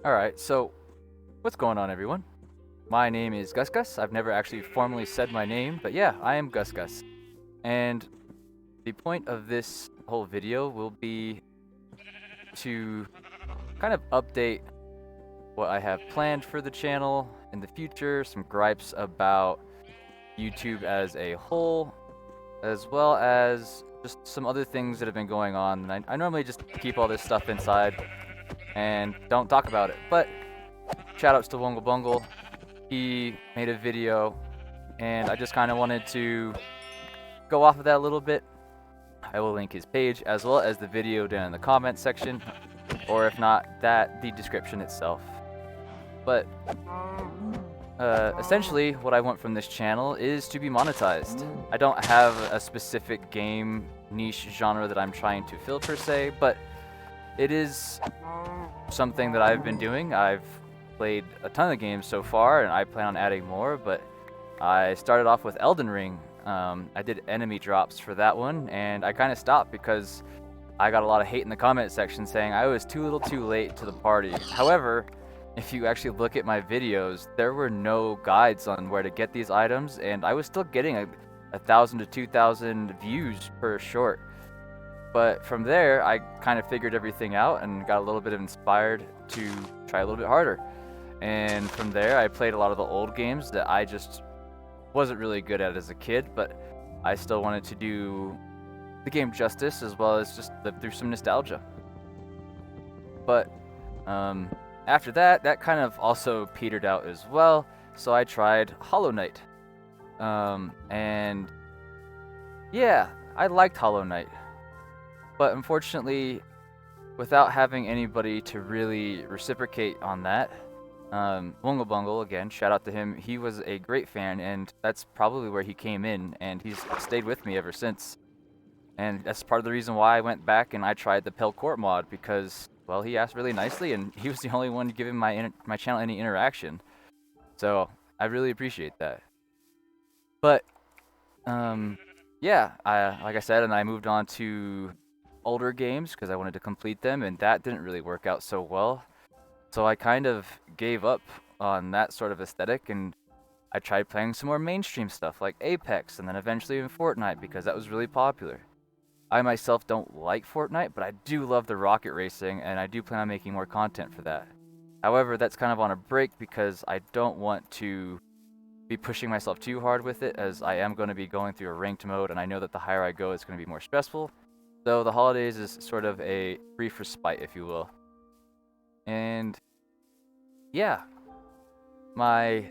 Alright, so what's going on, everyone? My name is Gus Gus. I've never actually formally said my name, but yeah, I am Gus Gus. And the point of this whole video will be to kind of update what I have planned for the channel in the future, some gripes about YouTube as a whole, as well as just some other things that have been going on. And I normally just keep all this stuff inside and don't talk about it, but shoutouts to Wungle Bungle. He made a video, and I just kind of wanted to go off of that a little bit. I will link his page as well as the video down in the comments section, or if not, the description itself. But essentially, what I want from this channel is to be monetized. I don't have a specific game niche genre that I'm trying to fill per se, but it is something that I've been doing. I've played a ton of games so far, and I plan on adding more, but I started off with Elden Ring. I did enemy drops for that one, and I kind of stopped because I got a lot of hate in the comment section saying I was too little too late to the party. However, if you actually look at my videos, there were no guides on where to get these items, and I was still getting 1,000 to 2,000 views per short. But from there, I kind of figured everything out and got a little bit inspired to try a little bit harder. And from there, I played a lot of the old games that I just wasn't really good at as a kid, but I still wanted to do the game justice as well as just live through some nostalgia. But after that, that kind of also petered out as well, so I tried Hollow Knight. And yeah, I liked Hollow Knight. But unfortunately, without having anybody to really reciprocate on that, Wungle Bungle, again, shout out to him, he was a great fan, and that's probably where he came in, and he's stayed with me ever since. And that's part of the reason why I went back and I tried the Pelcourt mod, because, well, he asked really nicely, and he was the only one giving my channel any interaction. So, I really appreciate that. But, yeah, like I said, and I moved on to older games because I wanted to complete them, and that didn't really work out so well. So I kind of gave up on that sort of aesthetic, and I tried playing some more mainstream stuff like Apex, and then eventually in Fortnite because that was really popular. I myself don't like Fortnite, but I do love the rocket racing, and I do plan on making more content for that. However, that's kind of on a break because I don't want to be pushing myself too hard with it, as I am going to be going through a ranked mode, and I know that the higher I go, it's going to be more stressful. So the holidays is sort of a brief respite, if you will. And yeah, my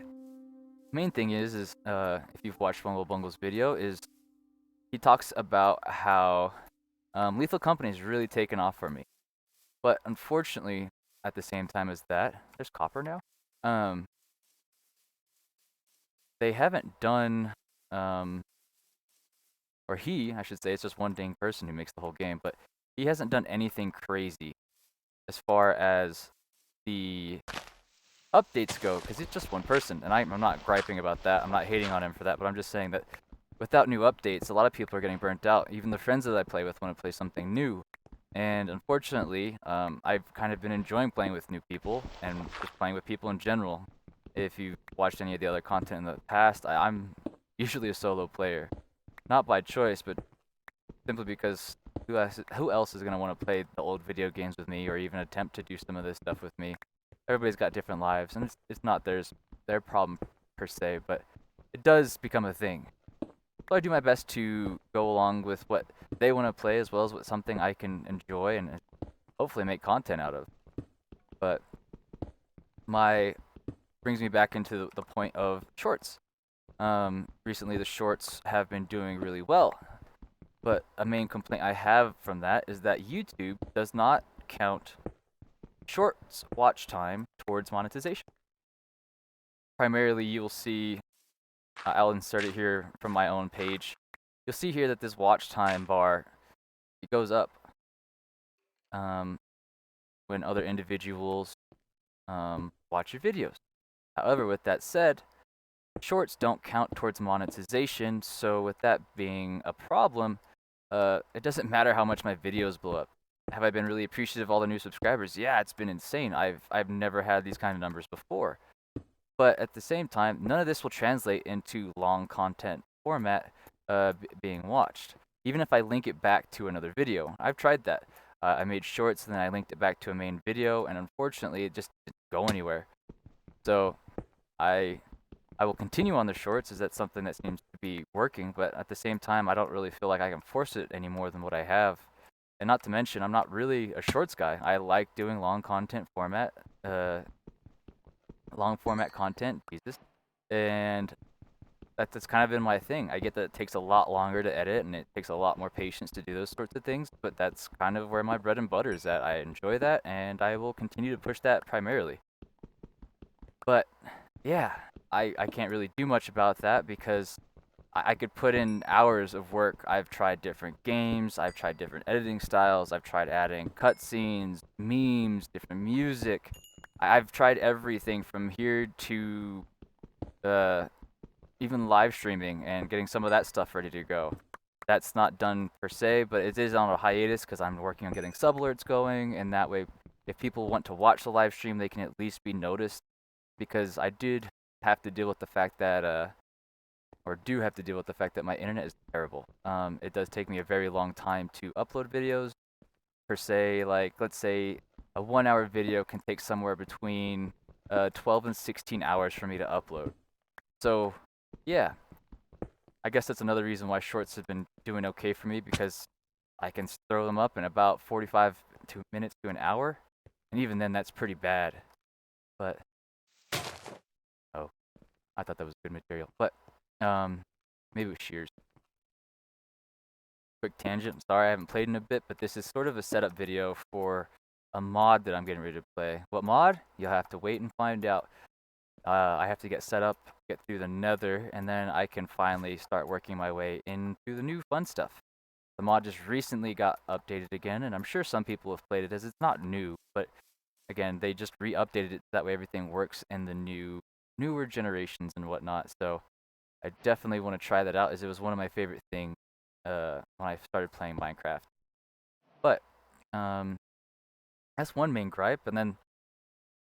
main thing is if you've watched Wungle Bungle's video, is he talks about how Lethal Company has really taken off for me. But unfortunately, at the same time as that, there's copper now. They haven't done or he, I should say, it's just one dang person who makes the whole game, but he hasn't done anything crazy as far as the updates go, because it's just one person, and I'm not griping about that. I'm not hating on him for that, but I'm just saying that without new updates, a lot of people are getting burnt out. Even the friends that I play with want to play something new. And unfortunately, I've kind of been enjoying playing with new people and just playing with people in general. If you've watched any of the other content in the past, I'm usually a solo player. Not by choice, but simply because who else is going to want to play the old video games with me or even attempt to do some of this stuff with me? Everybody's got different lives, and it's not their problem per se, but it does become a thing. So I do my best to go along with what they want to play as well as what something I can enjoy and hopefully make content out of. But my brings me back into the point of shorts. Recently the shorts have been doing really well, but a main complaint I have from that is that YouTube does not count shorts watch time towards monetization. Primarily, you'll see, I'll insert it here from my own page. You'll see here that this watch time bar, it goes up when other individuals watch your videos. However, with that said, shorts don't count towards monetization, so with that being a problem, it doesn't matter how much my videos blow up. have I been really appreciative of all the new subscribers? Yeah, it's been insane. I've never had these kind of numbers before. But at the same time, none of this will translate into long content format being watched. Even if I link it back to another video, I've tried that. I made shorts and then I linked it back to a main video, and unfortunately, it just didn't go anywhere. So I I will continue on the shorts, as that's something that seems to be working. But at the same time, I don't really feel like I can force it any more than what I have. And not to mention, I'm not really a shorts guy. I like doing long format content, Jesus, and that's kind of been my thing. I get that it takes a lot longer to edit and it takes a lot more patience to do those sorts of things, but that's kind of where my bread and butter is at. I enjoy that and I will continue to push that primarily. But yeah, I can't really do much about that because I could put in hours of work. I've tried different games, I've tried different editing styles, I've tried adding cutscenes, memes, different music. I've tried everything from here to uh, even live streaming and getting some of that stuff ready to go. That's not done per se, but it is on a hiatus because I'm working on getting sub alerts going, and that way, if people want to watch the live stream, they can at least be noticed. Because I did have to deal with the fact that, or do have to deal with the fact that my internet is terrible. It does take me a very long time to upload videos. Per se, like let's say a 1 hour video can take somewhere between 12 and 16 hours for me to upload. So, yeah, I guess that's another reason why shorts have been doing okay for me because I can throw them up in about 45 minutes to an hour, and even then, that's pretty bad. But oh, I thought that was good material. But maybe it was Shears. Quick tangent. I'm sorry I haven't played in a bit, but this is sort of a setup video for a mod that I'm getting ready to play. What mod? You'll have to wait and find out. I have to get set up, get through the nether, and then I can finally start working my way into the new fun stuff. The mod just recently got updated again, and I'm sure some people have played it as it's not new, but again, they just re-updated it so that way everything works in the newer generations and whatnot. So I definitely want to try that out, as it was one of my favorite things when I started playing Minecraft. But um, that's one main gripe, and then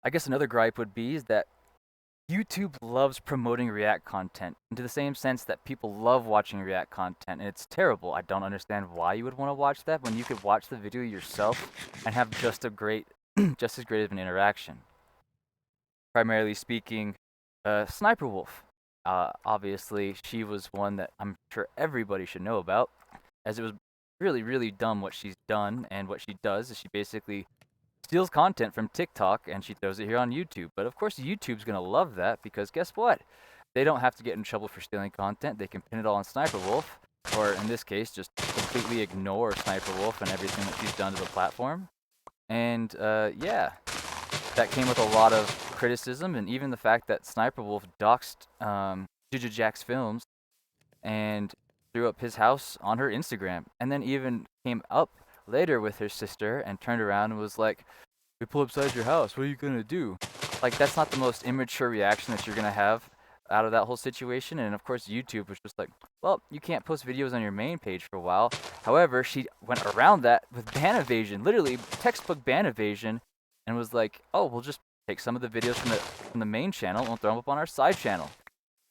I guess another gripe would be is that YouTube loves promoting React content into the same sense that people love watching React content, and it's terrible. I don't understand why you would want to watch that when you could watch the video yourself and have just as great of an interaction. Primarily speaking, Sniper Wolf. Obviously, she was one that I'm sure everybody should know about, as it was really, really dumb what she's done, and what she does is she basically steals content from TikTok and she throws it here on YouTube. But of course, YouTube's gonna love that because guess what? They don't have to get in trouble for stealing content. They can pin it all on Sniper Wolf, or in this case, just completely ignore Sniper Wolf and everything that she's done to the platform. And yeah, that came with a lot of criticism, and even the fact that Sniper Wolf doxed Jack's films and threw up his house on her Instagram, and then even came up later with her sister and turned around and was like, "We pull upside your house. What are you gonna do?" Like, that's not the most immature reaction that you're gonna have out of that whole situation. And of course, YouTube was just like, "Well, you can't post videos on your main page for a while." However, she went around that with ban evasion, literally textbook ban evasion, and was like, "Oh, we'll just take some of the videos from the main channel and we'll throw them up on our side channel."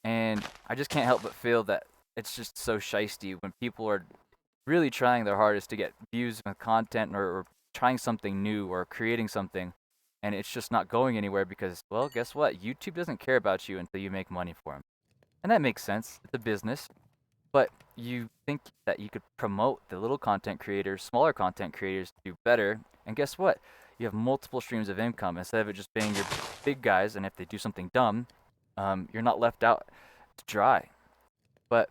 And I just can't help but feel that it's just so shisty when people are really trying their hardest to get views with content, or trying something new or creating something, and it's just not going anywhere because, well, guess what? YouTube doesn't care about you until you make money for them. And that makes sense. It's a business. But you think that you could promote the little content creators, smaller content creators to do better, and guess what? You have multiple streams of income instead of it just being your big guys, and if they do something dumb, you're not left out to dry. But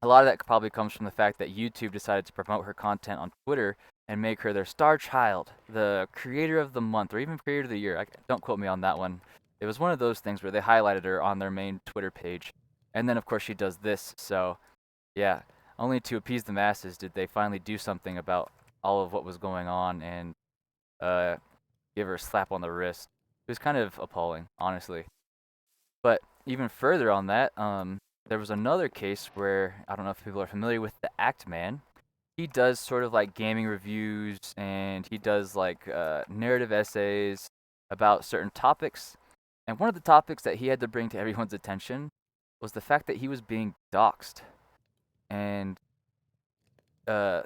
a lot of that probably comes from the fact that YouTube decided to promote her content on Twitter and make her their star child, the creator of the month, or even creator of the year. Don't quote me on that one. It was one of those things where they highlighted her on their main Twitter page. And then, of course, she does this. So, yeah, only to appease the masses did they finally do something about all of what was going on and uh, give her a slap on the wrist. It was kind of appalling, honestly. But even further on that, there was another case where, I don't know if people are familiar with the Act Man. he does sort of like gaming reviews, and he does like narrative essays about certain topics. And one of the topics that he had to bring to everyone's attention was the fact that he was being doxxed. And uh,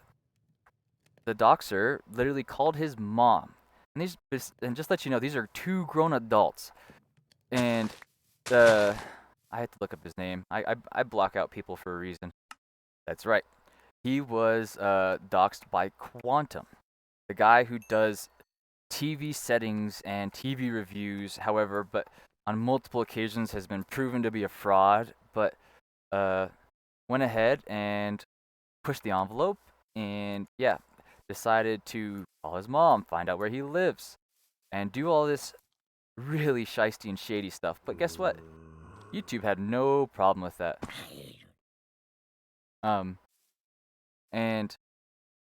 the doxer literally called his mom. And and just let you know, these are two grown adults. And I had to look up his name. I block out people for a reason. That's right. He was doxxed by Quantum, the guy who does TV settings and TV reviews. However, but on multiple occasions has been proven to be a fraud. But uh, went ahead and pushed the envelope, and yeah, decided to call his mom, find out where he lives, and do all this really shisty and shady stuff. But guess what? YouTube had no problem with that. Um, and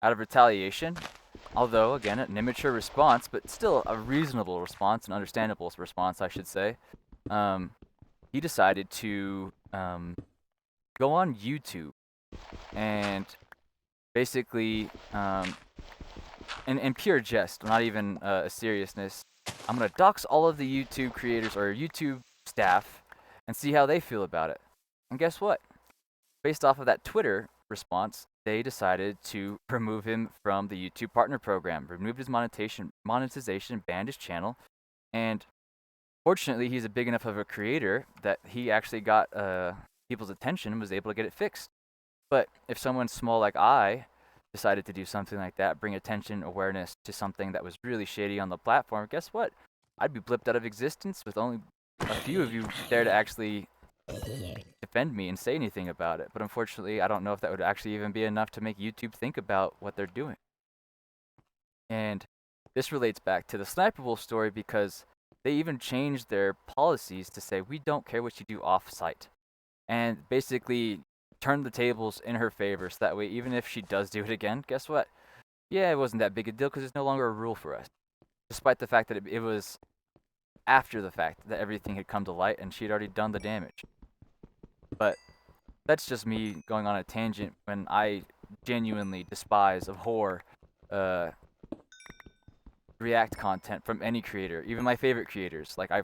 out of retaliation, although again an immature response, but still a reasonable response, an understandable response, I should say, um, he decided to go on YouTube and basically, in pure jest, not even a seriousness, I'm gonna dox all of the YouTube creators or YouTube staff and see how they feel about it. And guess what? Based off of that Twitter response, they decided to remove him from the YouTube Partner Program, removed his monetization, banned his channel, and fortunately, he's a big enough of a creator that he actually got people's attention and was able to get it fixed. But if someone small like I decided to do something like that, bring attention, awareness to something that was really shady on the platform, guess what? I'd be blipped out of existence with only a few of you there to actually defend me and say anything about it. But unfortunately, I don't know if that would actually even be enough to make YouTube think about what they're doing. And this relates back to the Sniper Wolf story because they even changed their policies to say, we don't care what you do off site. And basically turn the tables in her favor so that way, even if she does do it again, guess what? Yeah, it wasn't that big a deal because it's no longer a rule for us. Despite the fact that it was after the fact that everything had come to light and she'd already done the damage. But that's just me going on a tangent when I genuinely despise, abhor, React content from any creator, even my favorite creators. Like I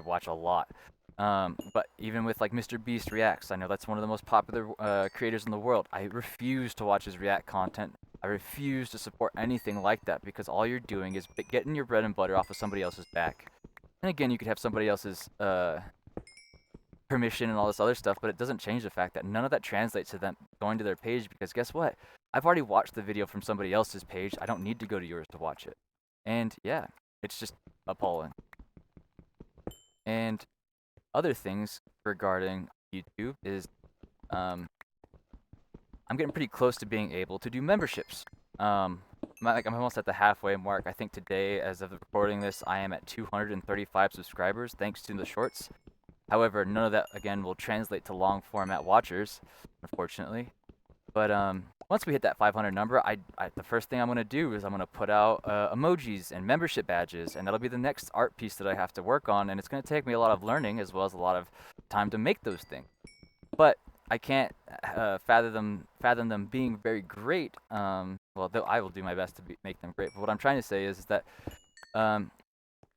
watch a lot, but even with like Mr. Beast reacts, I know that's one of the most popular creators in the world. I refuse to watch his React content. I refuse to support anything like that because all you're doing is getting your bread and butter off of somebody else's back. And again, you could have somebody else's permission and all this other stuff, but it doesn't change the fact that none of that translates to them going to their page because guess what? I've already watched the video from somebody else's page. I don't need to go to yours to watch it. And yeah, it's just appalling. And other things regarding YouTube is I'm getting pretty close to being able to do memberships. I'm almost at the halfway mark. I think today, as of recording this, I am at 235 subscribers thanks to the shorts. However, none of that, again, will translate to long format watchers, unfortunately. But once we hit that 500 number, the first thing I'm going to do is I'm going to put out emojis and membership badges, and that'll be the next art piece that I have to work on, and it's going to take me a lot of learning as well as a lot of time to make those things. But I can't fathom them being very great. Well, though I will do my best to make them great. But what I'm trying to say is that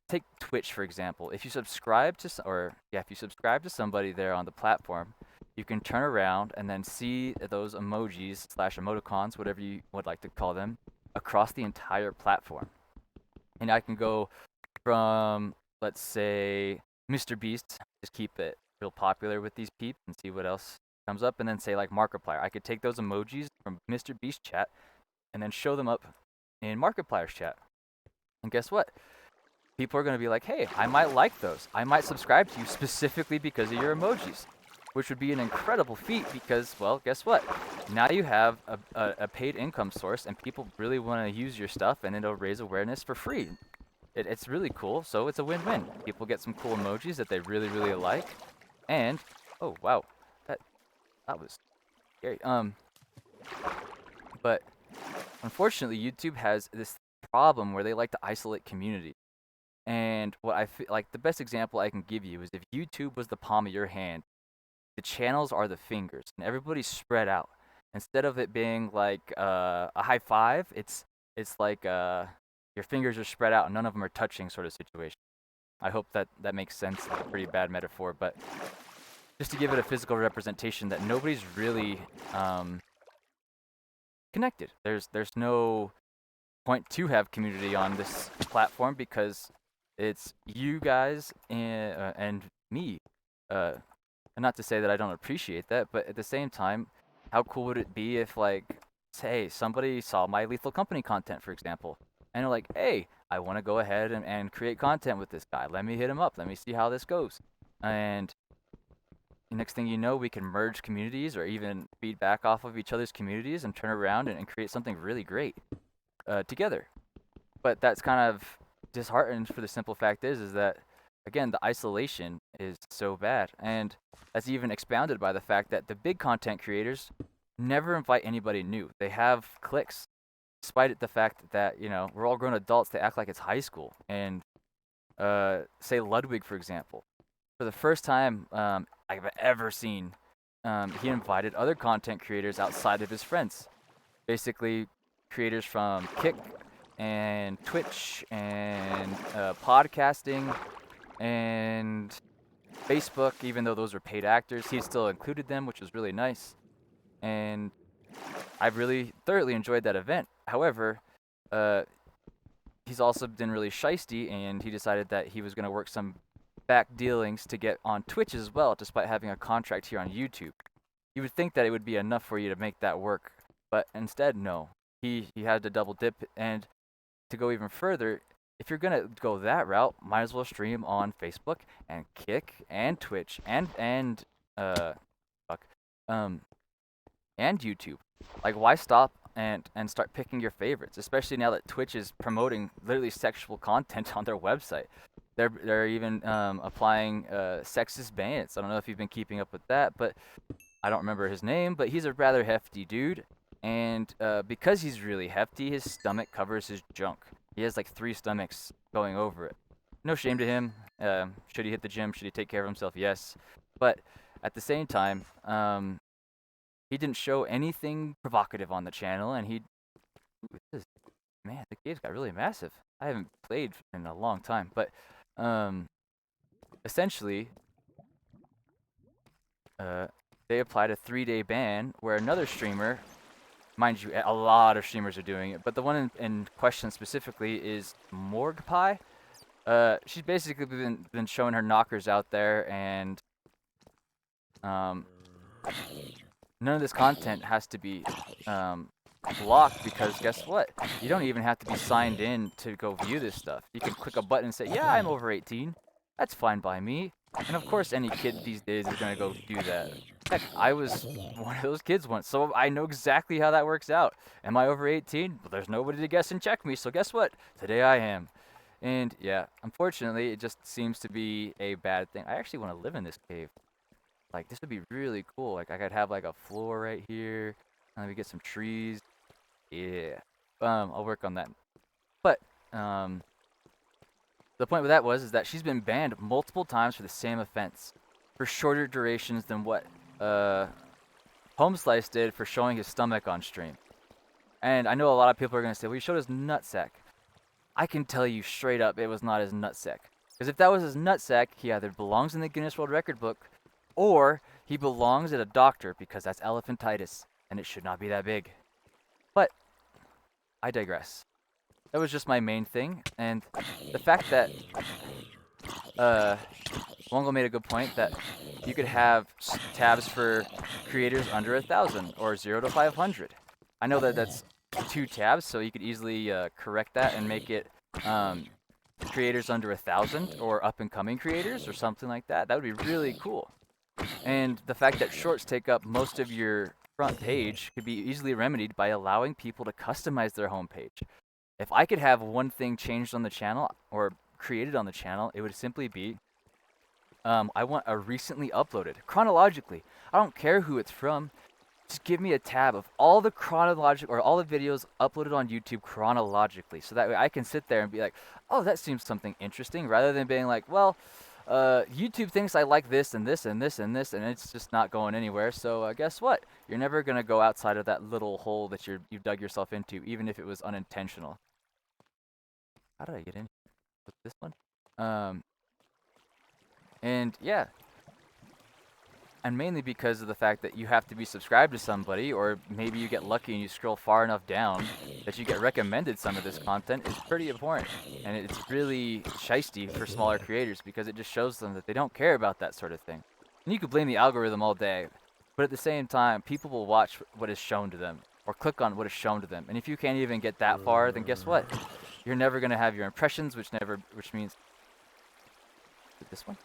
take Twitch for example. If you subscribe to if you subscribe to somebody there on the platform, you can turn around and then see those emojis / emoticons, whatever you would like to call them, across the entire platform. And I can go from, let's say, Mr. Beast, just keep it real popular with these peeps and see what else comes up, and then say like Markiplier. I could take those emojis from Mr. Beast chat and then show them up in Markiplier's chat. And guess what? People are going to be like, hey, I might like those. I might subscribe to you specifically because of your emojis, which would be an incredible feat because, well, guess what? Now you have a paid income source and people really want to use your stuff and it'll raise awareness for free. It's really cool, so it's a win-win. People get some cool emojis that they really, really like, and, oh, wow, that was scary. But unfortunately, YouTube has this problem where they like to isolate community. And what I feel like the best example I can give you is if YouTube was the palm of your hand, the channels are the fingers, and everybody's spread out. instead of it being like a high five, it's like your fingers are spread out and none of them are touching sort of situation. I hope that that makes sense. It's a pretty bad metaphor, but just to give it a physical representation that nobody's really connected. There's no point to have community on this platform because it's you guys and me. Uh, and not to say that I don't appreciate that, but at the same time, how cool would it be if, like, say, somebody saw my Lethal Company content, for example, and they're like, hey, I want to go ahead and create content with this guy. Let me hit him up. Let me see how this goes. And next thing you know, we can merge communities or even feedback off of each other's communities and turn around and create something really great together. But that's kind of disheartened for the simple fact is that, again, the isolation is so bad. And that's even expounded by the fact that the big content creators never invite anybody new. They have cliques, despite the fact that, you know, we're all grown adults. They act like it's high school. And say Ludwig, for example. For the first time I've ever seen, he invited other content creators outside of his friends. Basically, creators from Kick and Twitch and podcasting and Facebook, even though those were paid actors, he still included them, which was really nice. And I've really thoroughly enjoyed that event. However, he's also been really shisty, and he decided that he was going to work some back dealings to get on Twitch as well, despite having a contract here on YouTube. You would think that it would be enough for you to make that work, but instead, no. He had to double dip, and to go even further, if you're gonna go that route, might as well stream on Facebook and Kick and Twitch and fuck, and YouTube. Like, why stop and start picking your favorites? Especially now that Twitch is promoting literally sexual content on their website. They're even applying sexist bans. I don't know if you've been keeping up with that, but I don't remember his name. But he's a rather hefty dude, and because he's really hefty, his stomach covers his junk. He has like 3 stomachs going over it. No shame to him. Should he hit the gym? Should he take care of himself? Yes. But at the same time, he didn't show anything provocative on the channel, and man, the game's got really massive. I haven't played in a long time, but essentially, they applied a 3-day ban where another streamer, mind you, a lot of streamers are doing it, but the one in question specifically is Morgpie. She's basically been showing her knockers out there, and none of this content has to be blocked because guess what? You don't even have to be signed in to go view this stuff. You can click a button and say, yeah, I'm over 18. That's fine by me. And of course, any kid these days is going to go do that. Heck, I was one of those kids once, so I know exactly how that works out. Am I over 18? Well, there's nobody to guess and check me, so guess what? Today I am. And yeah, unfortunately, it just seems to be a bad thing. I actually want to live in this cave. Like, this would be really cool. Like, I could have like a floor right here. And we get some trees. Yeah. I'll work on that. But the point with that is that she's been banned multiple times for the same offense, for shorter durations than what Homeslice did for showing his stomach on stream. And I know a lot of people are gonna say, well, he showed his nutsack. I can tell you straight up, it was not his nutsack. Because if that was his nutsack, he either belongs in the Guinness World Record book, or he belongs at a doctor because that's elephantitis, and it should not be that big. But I digress. That was just my main thing, and the fact that Wongo made a good point that you could have tabs for creators under 1,000 or 0 to 500. I know that that's 2 tabs, so you could easily correct that and make it creators under 1,000 or up-and-coming creators or something like that. That would be really cool. And the fact that shorts take up most of your front page could be easily remedied by allowing people to customize their homepage. If I could have one thing changed on the channel or created on the channel, it would simply be I want a recently uploaded chronologically. I don't care who it's from. Just give me a tab of all the chronological or all the videos uploaded on YouTube chronologically, so that way I can sit there and be like, oh, that seems something interesting, rather than being like, well, YouTube thinks I like this and this and this and this, and it's just not going anywhere. So guess what? You're never gonna go outside of that little hole that you've dug yourself into, even if it was unintentional. How did I get in with this one? Um, and yeah, and mainly because of the fact that you have to be subscribed to somebody, or maybe you get lucky and you scroll far enough down that you get recommended some of this content is pretty important. And it's really shisty for smaller creators because it just shows them that they don't care about that sort of thing. And you could blame the algorithm all day, but at the same time, people will watch what is shown to them or click on what is shown to them. And if you can't even get that far, then guess what? You're never going to have your impressions, which means this one.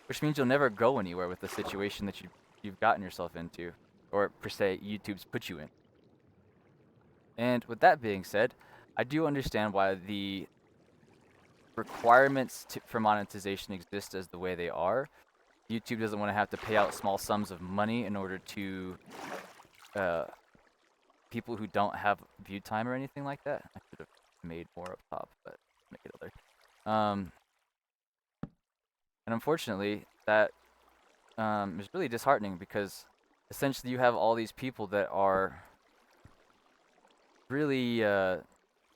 Which means you'll never go anywhere with the situation that you've gotten yourself into, or per se, YouTube's put you in. And with that being said, I do understand why the requirements for monetization exist as the way they are. YouTube doesn't want to have to pay out small sums of money in order to people who don't have view time or anything like that. I should have made more up top, but make it other. And unfortunately, that is really disheartening because essentially you have all these people that are really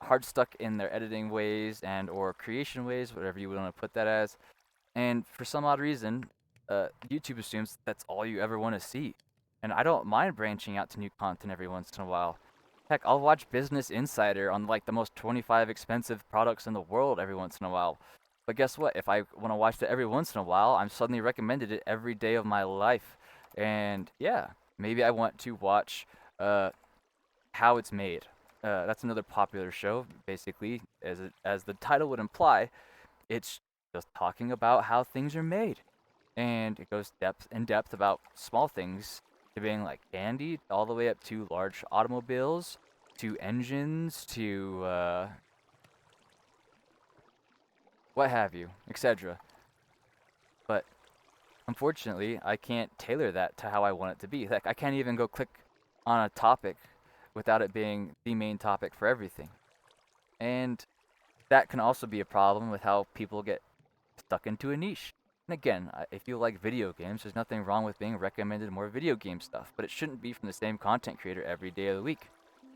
hard stuck in their editing ways and or creation ways, whatever you want to put that as. And for some odd reason, YouTube assumes that's all you ever want to see. And I don't mind branching out to new content every once in a while. Heck, I'll watch Business Insider on like the most 25 expensive products in the world every once in a while. But guess what? If I want to watch that every once in a while, I'm suddenly recommended it every day of my life. And yeah, maybe I want to watch How It's Made. That's another popular show. Basically, as the title would imply, it's just talking about how things are made, and it goes in depth about small things to being like candy, all the way up to large automobiles, to engines, to what have you, etc. But unfortunately, I can't tailor that to how I want it to be. Like, I can't even go click on a topic without it being the main topic for everything. And that can also be a problem with how people get stuck into a niche. And again, if you like video games, there's nothing wrong with being recommended more video game stuff, but it shouldn't be from the same content creator every day of the week.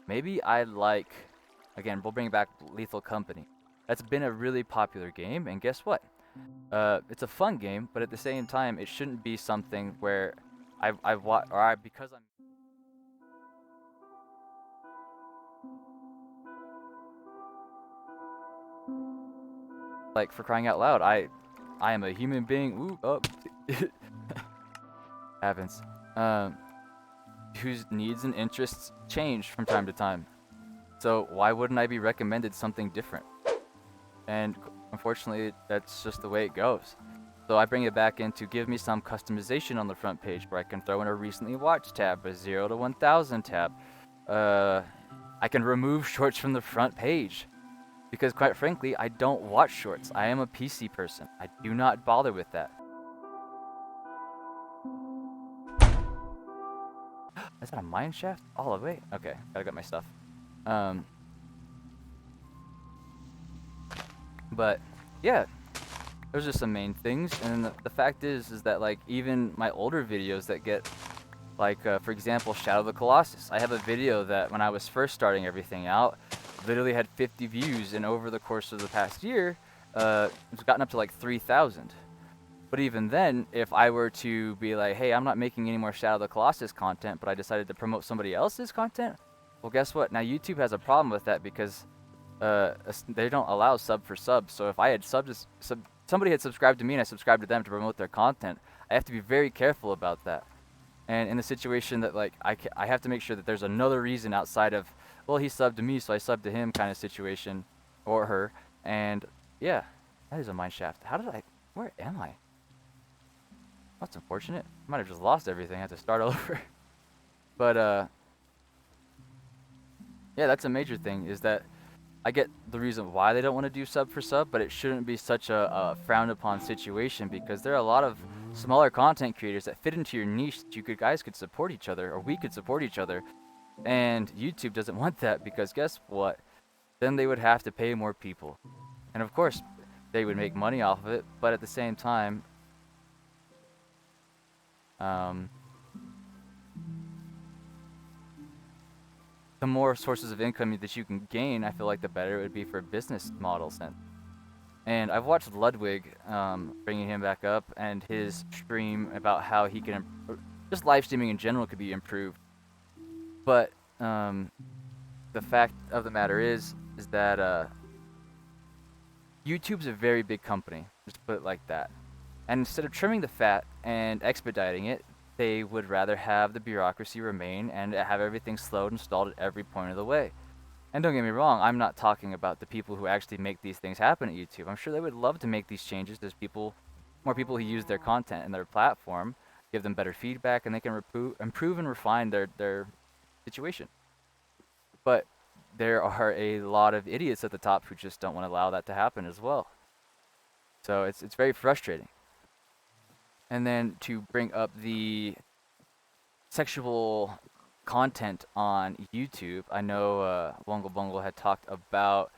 Maybe I like, again, we'll bring back Lethal Company. That's been a really popular game, and guess what? It's a fun game, but at the same time, it shouldn't be something where because I'm like, for crying out loud, I am a human being. Ooh, oh, happens. Whose needs and interests change from time to time. So why wouldn't I be recommended something different? And unfortunately, that's just the way it goes. So I bring it back in to give me some customization on the front page where I can throw in a recently watched tab, a 0 to 1000 tab. I can remove shorts from the front page. Because quite frankly, I don't watch shorts. I am a PC person. I do not bother with that. Is that a mine shaft? All the way? Okay, gotta get my stuff. But yeah, those are some main things. And the fact is that like even my older videos that get like, for example, Shadow of the Colossus. I have a video that when I was first starting everything out, literally had 50 views, and over the course of the past year, it's gotten up to like 3,000. But even then, if I were to be like, hey, I'm not making any more Shadow of the Colossus content, but I decided to promote somebody else's content, well, guess what? Now YouTube has a problem with that because they don't allow sub for sub. So if I had somebody had subscribed to me and I subscribed to them to promote their content, I have to be very careful about that. And in the situation that like I have to make sure that there's another reason outside of, well, he subbed to me, so I subbed to him kind of situation, or her. And yeah, that is a mine shaft. Where am I? That's unfortunate. I might have just lost everything. I have to start over. But yeah, that's a major thing, is that I get the reason why they don't want to do sub for sub, but it shouldn't be such a frowned upon situation, because there are a lot of smaller content creators that fit into your niche that guys could support each other, or we could support each other. And YouTube doesn't want that, because guess what? Then they would have to pay more people. And of course, they would make money off of it, but at the same time, um, the more sources of income that you can gain, I feel like the better it would be for a business model sense. And I've watched Ludwig, bringing him back up, and his stream about how he can, just live streaming in general could be improved. But the fact of the matter is that YouTube's a very big company, just to put it like that. And instead of trimming the fat and expediting it, they would rather have the bureaucracy remain and have everything slowed and stalled at every point of the way. And don't get me wrong, I'm not talking about the people who actually make these things happen at YouTube. I'm sure they would love to make these changes. There's more people who use their content and their platform, give them better feedback, and they can improve and refine their situation. But there are a lot of idiots at the top who just don't want to allow that to happen as well. So it's very frustrating. And then to bring up the sexual content on YouTube, I know Wongle Bungle had talked about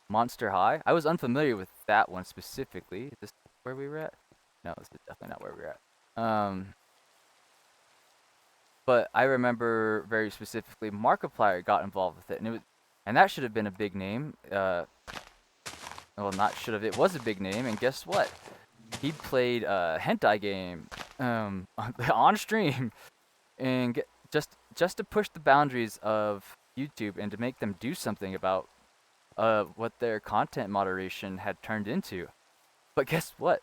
Monster High. I was unfamiliar with that one specifically. Is this where we were at? No, this is definitely not where we were at. But I remember very specifically Markiplier got involved with it, and that should have been a big name. Well, not should have. It was a big name, and guess what? He played a hentai game on stream, and just to push the boundaries of YouTube and to make them do something about what their content moderation had turned into. But guess what?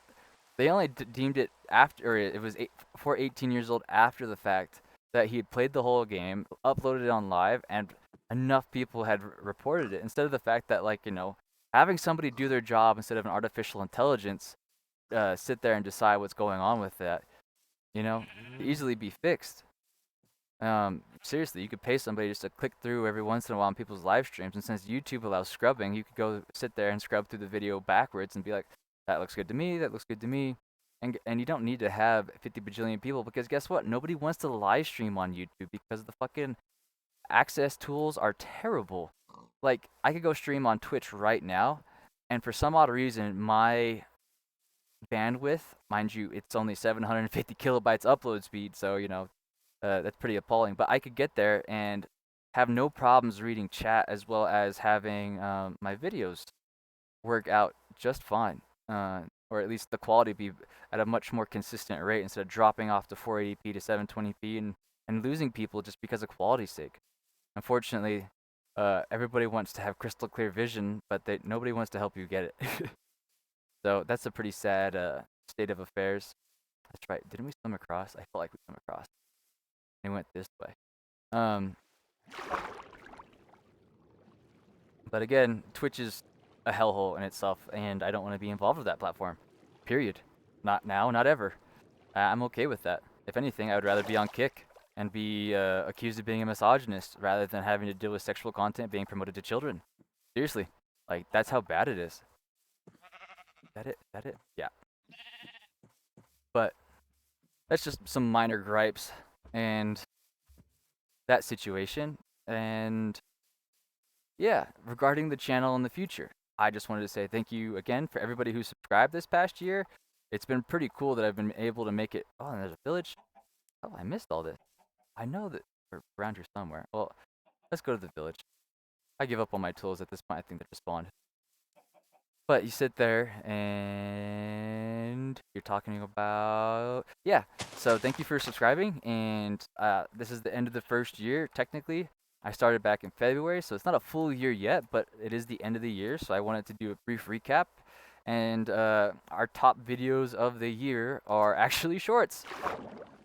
They only deemed it after, or it was for 18 years old after the fact that he had played the whole game, uploaded it on live, and enough people had reported it. Instead of the fact that, like, having somebody do their job instead of an artificial intelligence sit there and decide what's going on with that, easily be fixed. Seriously, you could pay somebody just to click through every once in a while on people's live streams, and since YouTube allows scrubbing, you could go sit there and scrub through the video backwards and be like, that looks good to me, that looks good to me. And you don't need to have 50 bajillion people, because guess what? Nobody wants to live stream on YouTube because the fucking access tools are terrible. Like, I could go stream on Twitch right now, and for some odd reason, my bandwidth, mind you, it's only 750 kilobytes upload speed, so, that's pretty appalling. But I could get there and have no problems reading chat, as well as having my videos work out just fine. Or at least the quality be at a much more consistent rate instead of dropping off to 480p to 720p and losing people just because of quality's sake. Unfortunately, everybody wants to have crystal clear vision, but nobody wants to help you get it. So that's a pretty sad state of affairs. That's right. Didn't we swim across? I felt like we swam across. We went this way. But again, Twitch is a hellhole in itself, and I don't want to be involved with that platform. Period. Not now, not ever. I'm okay with that. If anything, I would rather be on Kick and be accused of being a misogynist rather than having to deal with sexual content being promoted to children. Seriously. Like, that's how bad it is. Is that it? Yeah. But that's just some minor gripes and that situation. And yeah, regarding the channel in the future, I just wanted to say thank you again for everybody who subscribed this past year. It's been pretty cool that I've been able to make it. Oh, and there's a village. Oh, I missed all this. I know that we're around here somewhere. Well, let's go to the village. I give up on my tools at this point. I think they're spawned. But you sit there and you're talking about, yeah. So thank you for subscribing, and this is the end of the first year technically. I started back in February, so it's not a full year yet, but it is the end of the year, so I wanted to do a brief recap. And our top videos of the year are actually shorts.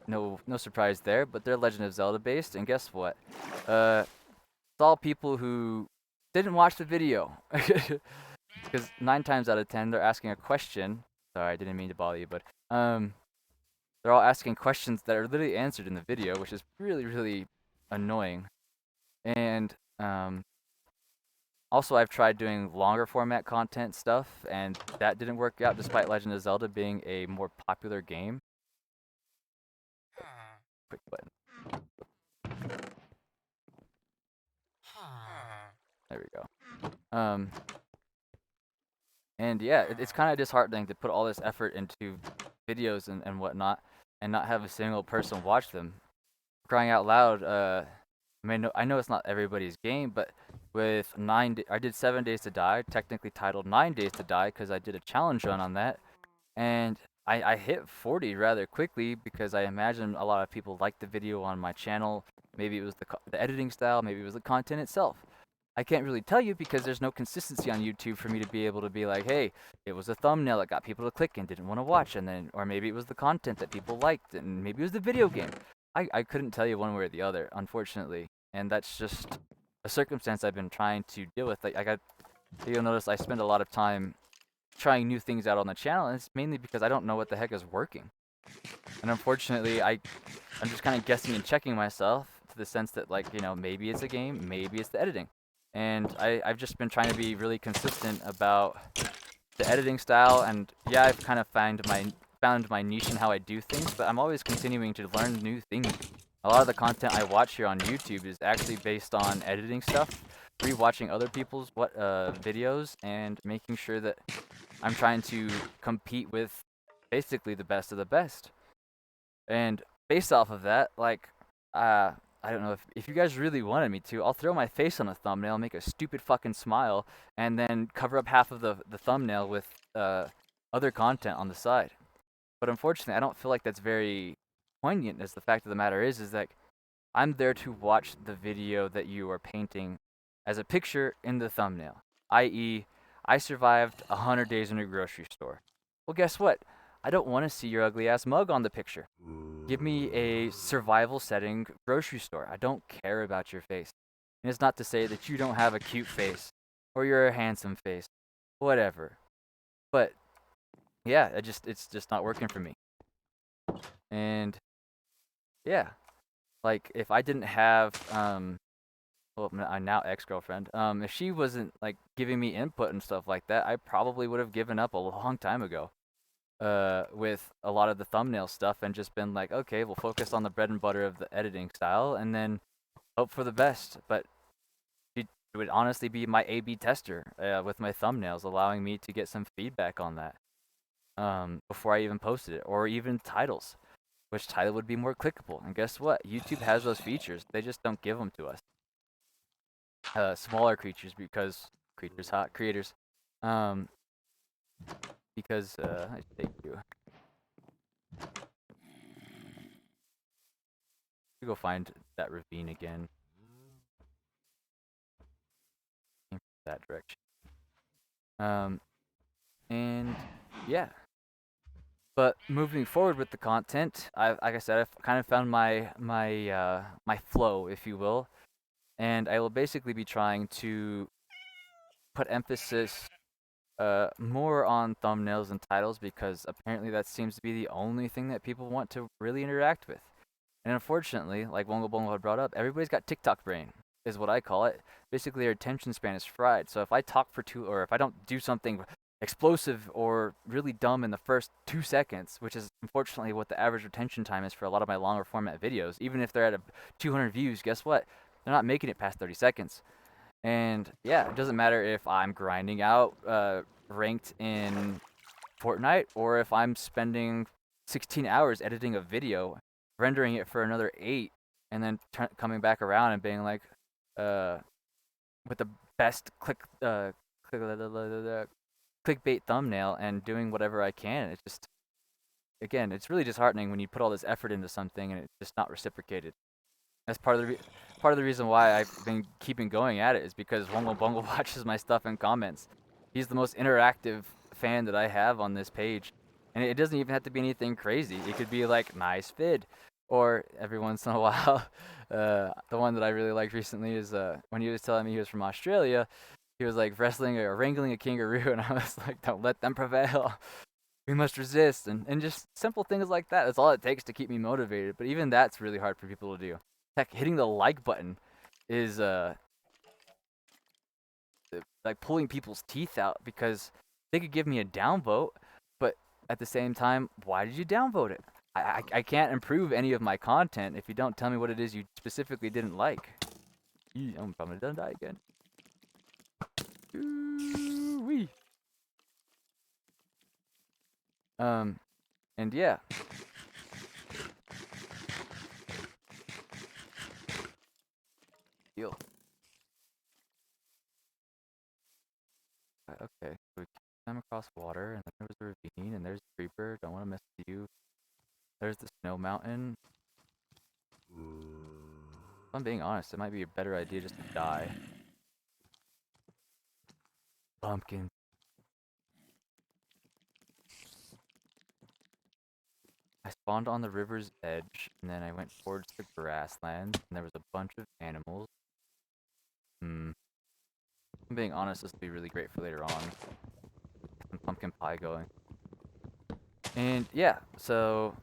No surprise there, but they're Legend of Zelda based, and guess what? It's all people who didn't watch the video. Because 9 times out of 10, they're asking a question. Sorry, I didn't mean to bother you, but they're all asking questions that are literally answered in the video, which is really, really annoying. And also, I've tried doing longer format content stuff, and that didn't work out despite Legend of Zelda being a more popular game. Quick button. There we go. And yeah, it's kind of disheartening to put all this effort into videos and whatnot and not have a single person watch them. Crying out loud, I mean, I know it's not everybody's game, but with I did 7 days to die, technically titled 9 days to die because I did a challenge run on that, and I hit 40 rather quickly because I imagine a lot of people liked the video on my channel. Maybe it was the editing style, maybe it was the content itself. I can't really tell you because there's no consistency on YouTube for me to be able to be like, hey, it was a thumbnail that got people to click and didn't want to watch, and then, or maybe it was the content that people liked, and maybe it was the video game. I couldn't tell you one way or the other, unfortunately, and that's just a circumstance I've been trying to deal with. You'll notice I spend a lot of time trying new things out on the channel, and it's mainly because I don't know what the heck is working. And unfortunately, I'm just kind of guessing and checking myself to the sense that, like, maybe it's a game, maybe it's the editing. And I've just been trying to be really consistent about the editing style, and yeah, I've kind of found my niche in how I do things, but I'm always continuing to learn new things. A lot of the content I watch here on YouTube is actually based on editing stuff, rewatching other people's videos, and making sure that I'm trying to compete with basically the best of the best. And based off of that, like, I don't know if you guys really wanted me to, I'll throw my face on a thumbnail, make a stupid fucking smile, and then cover up half of the thumbnail with other content on the side. But unfortunately, I don't feel like that's very poignant. As the fact of the matter is that I'm there to watch the video that you are painting as a picture in the thumbnail, i.e., I survived 100 days in a grocery store. Well, guess what? I don't want to see your ugly ass mug on the picture. Give me a survival setting grocery store. I don't care about your face. And it's not to say that you don't have a cute face or you're a handsome face, whatever. But yeah, it's just not working for me. And yeah, like if I didn't have well, my now ex-girlfriend, if she wasn't like giving me input and stuff like that, I probably would have given up a long time ago. With a lot of the thumbnail stuff and just been like, okay, we'll focus on the bread and butter of the editing style and then hope for the best. But it would honestly be my A/B tester with my thumbnails, allowing me to get some feedback on that before I even posted it, or even titles. Which title would be more clickable? And guess what? YouTube has those features. They just don't give them to us. Smaller creatures because creators. Um, because thank you. Go find that ravine again. That direction. And yeah. But moving forward with the content, like I said, I've kind of found my flow, if you will, and I will basically be trying to put emphasis more on thumbnails and titles because apparently that seems to be the only thing that people want to really interact with. And unfortunately, like Wongo Bongo had brought up, everybody's got TikTok brain, is what I call it. Basically, their attention span is fried. So if I talk for or if I don't do something explosive or really dumb in the first 2 seconds, which is unfortunately what the average retention time is for a lot of my longer format videos, even if they're at 200 views, guess what? They're not making it past 30 seconds. And yeah, it doesn't matter if I'm grinding out ranked in Fortnite or if I'm spending 16 hours editing a video, rendering it for another 8, and then coming back around and being like, uh, with the best clickbait thumbnail and doing whatever I can. It's just, again, it's really disheartening when you put all this effort into something and it's just not reciprocated. That's part of the reason why I've been keeping going at it is because Wongo Bongo watches my stuff and comments. He's the most interactive fan that I have on this page, and it doesn't even have to be anything crazy. It could be like nice vid, or every once in a while, the one that I really liked recently is when he was telling me he was from Australia. He was like wrestling or wrangling a kangaroo, and I was like, "Don't let them prevail. We must resist," and just simple things like that. That's all it takes to keep me motivated. But even that's really hard for people to do. Heck, hitting the like button is like pulling people's teeth out because they could give me a downvote, but at the same time, why did you downvote it? I can't improve any of my content if you don't tell me what it is you specifically didn't like. I'm probably done die again. Ooh-wee. Um, and yeah. Deal. Okay, so we came across water, and then there was a ravine, and there's a creeper. Don't want to mess with you. There's the snow mountain. If I'm being honest, it might be a better idea just to die. Pumpkin. I spawned on the river's edge, and then I went towards the grasslands, and there was a bunch of animals. Hmm. If I'm being honest, this will be really great for later on. Get some pumpkin pie going. And yeah, so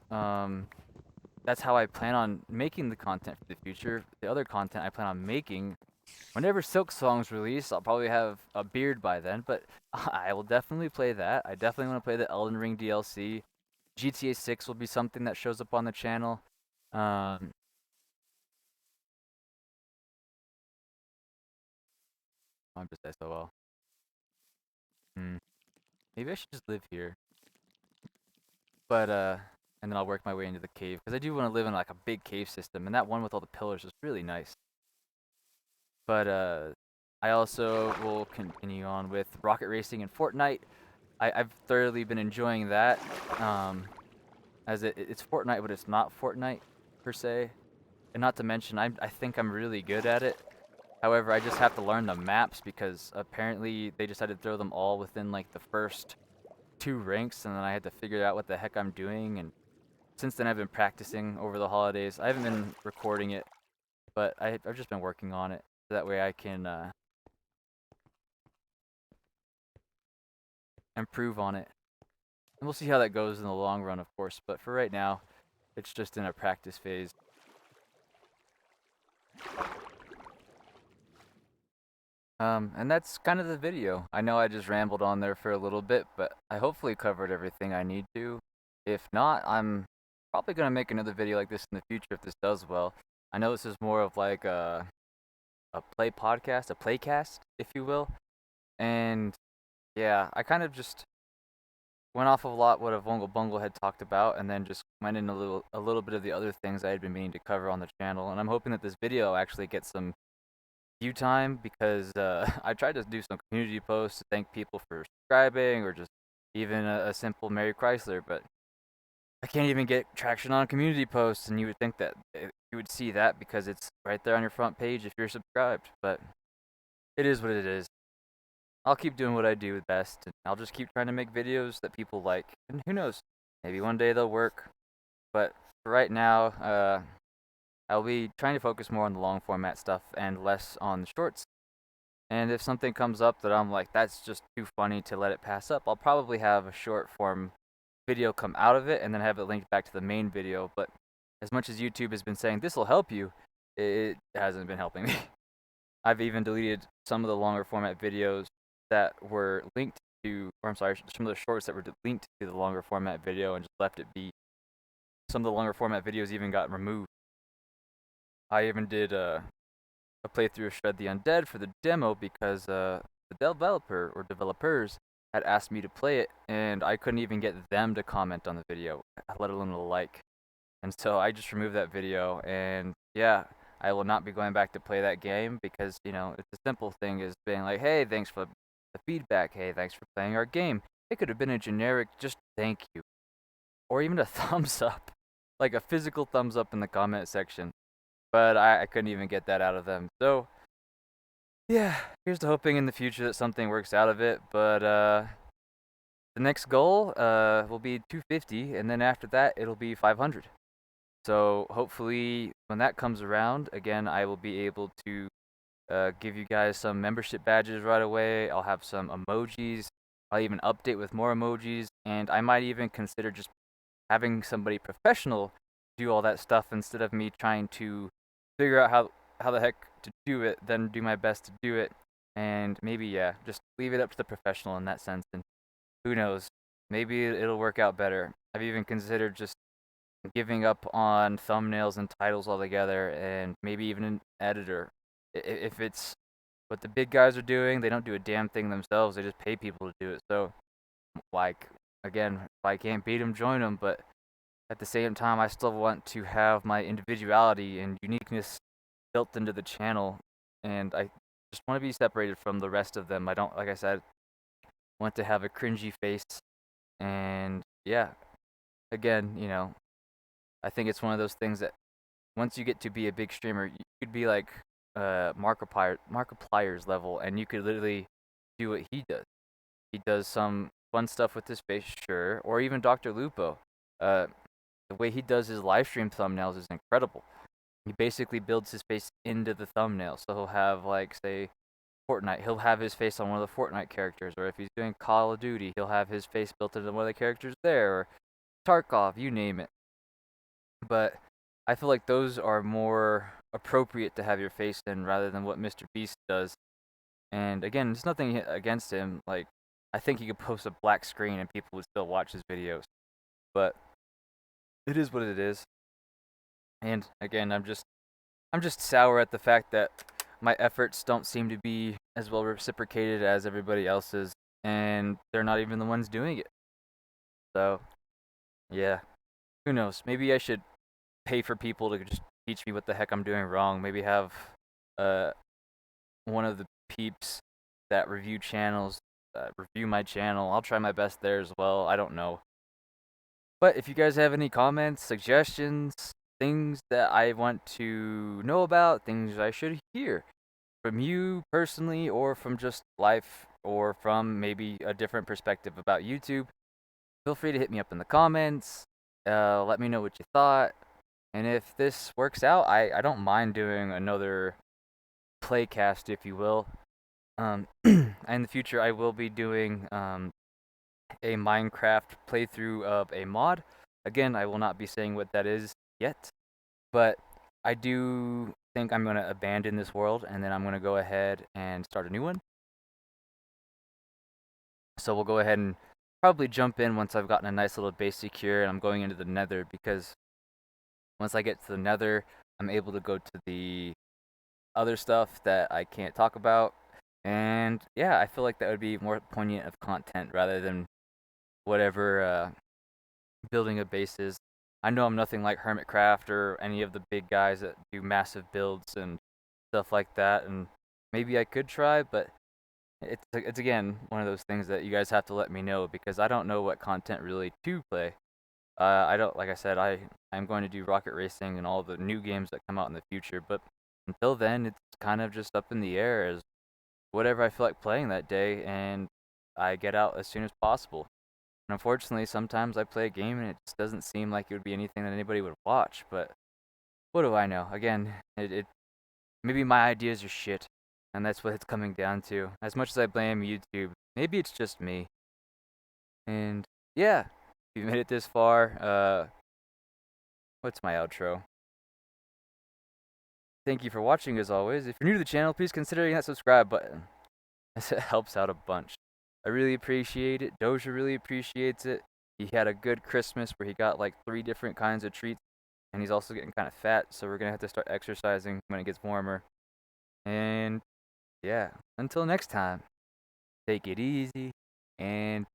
that's how I plan on making the content for the future. The other content I plan on making, whenever Silk Song's release, I'll probably have a beard by then, but I will definitely play that. I definitely want to play the Elden Ring DLC. GTA 6 will be something that shows up on the channel. Um, I'm just SOL. Hmm. Maybe I should just live here. But and then I'll work my way into the cave because I do want to live in like a big cave system, and that one with all the pillars is really nice. But I also will continue on with rocket racing and Fortnite. I've thoroughly been enjoying that. As it's Fortnite, but it's not Fortnite per se. And not to mention, I think I'm really good at it. However, I just have to learn the maps because apparently they decided to throw them all within like the first 2 ranks, and then I had to figure out what the heck I'm doing. And since then, I've been practicing over the holidays. I haven't been recording it, but I've just been working on it. So that way I can improve on it. And we'll see how that goes in the long run, of course. But for right now, it's just in a practice phase. And that's kind of the video. I know I just rambled on there for a little bit, but I hopefully covered everything I need to. If not, I'm probably going to make another video like this in the future if this does well. I know this is more of like a play podcast, a playcast, if you will. And yeah, I kind of just went off of a lot what a Vungle Bungle had talked about, and then just went in a little bit of the other things I had been meaning to cover on the channel. And I'm hoping that this video actually gets some view time because I tried to do some community posts to thank people for subscribing or just even a simple Merry Chrysler, but I can't even get traction on community posts, and you would think that you would see that because it's right there on your front page if you're subscribed, but it is what it is. I'll keep doing what I do best, and I'll just keep trying to make videos that people like, and who knows, maybe one day they'll work, but for right now, I'll be trying to focus more on the long format stuff and less on the shorts. And if something comes up that I'm like, that's just too funny to let it pass up, I'll probably have a short form video come out of it and then have it linked back to the main video. But as much as YouTube has been saying this will help you, it hasn't been helping me. I've even deleted some of the longer format videos that were linked to, or I'm sorry, some of the shorts that were linked to the longer format video and just left it be. Some of the longer format videos even got removed. I even did a playthrough of Shred the Undead for the demo because the developer or developers had asked me to play it, and I couldn't even get them to comment on the video, let alone a like. And so I just removed that video, and yeah, I will not be going back to play that game because, you know, it's a simple thing is being like, hey, thanks for the feedback. Hey, thanks for playing our game. It could have been a generic just thank you, or even a thumbs up, like a physical thumbs up in the comment section. But I couldn't even get that out of them. So yeah, here's to hoping in the future that something works out of it. But the next goal will be 250, and then after that it'll be 500. So hopefully when that comes around, again, I will be able to give you guys some membership badges right away. I'll have some emojis. I'll even update with more emojis, and I might even consider just having somebody professional do all that stuff instead of me trying to figure out how the heck to do it, then do my best to do it, and maybe yeah, just leave it up to the professional in that sense. And who knows, maybe it'll work out better. I've even considered just giving up on thumbnails and titles altogether, and maybe even an editor. If it's what the big guys are doing, they don't do a damn thing themselves. They just pay people to do it. So, like, again, I can't beat him, join him. But at the same time, I still want to have my individuality and uniqueness built into the channel, and I just want to be separated from the rest of them. I don't, like I said, want to have a cringy face. And yeah, again, I think it's one of those things that once you get to be a big streamer, you could be like Markiplier's level, and you could literally do what he does. He does some fun stuff with his face, sure, or even Dr. Lupo. Uh, the way he does his live stream thumbnails is incredible. He basically builds his face into the thumbnail, so he'll have like say Fortnite, he'll have his face on one of the Fortnite characters, or if he's doing Call of Duty, he'll have his face built into one of the characters there, or Tarkov, you name it. But I feel like those are more appropriate to have your face in rather than what Mr. Beast does. And again, there's nothing against him. Like, I think he could post a black screen and people would still watch his videos. But it is what it is. And again, I'm just sour at the fact that my efforts don't seem to be as well reciprocated as everybody else's, and they're not even the ones doing it. So, yeah, who knows? Maybe I should pay for people to just teach me what the heck I'm doing wrong. Maybe have uh one of the peeps that review channels review my channel. I'll try my best there as well. I don't know. But if you guys have any comments, suggestions, things that I want to know about, things I should hear from you personally, or from just life, or from maybe a different perspective about YouTube, feel free to hit me up in the comments. Let me know what you thought. And if this works out, I don't mind doing another playcast, if you will. In the future, I will be doing a Minecraft playthrough of a mod. Again, I will not be saying what that is yet, but I do think I'm going to abandon this world, and then I'm going to go ahead and start a new one. So we'll go ahead and probably jump in once I've gotten a nice little base secure, and I'm going into the nether, because once I get to the nether, I'm able to go to the other stuff that I can't talk about. And yeah, I feel like that would be more poignant of content rather than whatever building a base is. I know I'm nothing like Hermitcraft or any of the big guys that do massive builds and stuff like that, and maybe I could try, but it's again one of those things that you guys have to let me know, because I don't know what content really to play. I don't, like I said, I'm going to do Rocket Racing and all the new games that come out in the future, but until then, it's kind of just up in the air as whatever I feel like playing that day, and I get out as soon as possible. And unfortunately, sometimes I play a game and it just doesn't seem like it would be anything that anybody would watch. But what do I know? Again, it maybe my ideas are shit, and that's what it's coming down to. As much as I blame YouTube, maybe it's just me. And yeah, if you made it this far, what's my outro? Thank you for watching as always. If you're new to the channel, please consider hitting that subscribe button, as it helps out a bunch. I really appreciate it. Doja really appreciates it. He had a good Christmas where he got like 3 different kinds of treats, and he's also getting kind of fat, so we're gonna have to start exercising when it gets warmer. And yeah, until next time, take it easy and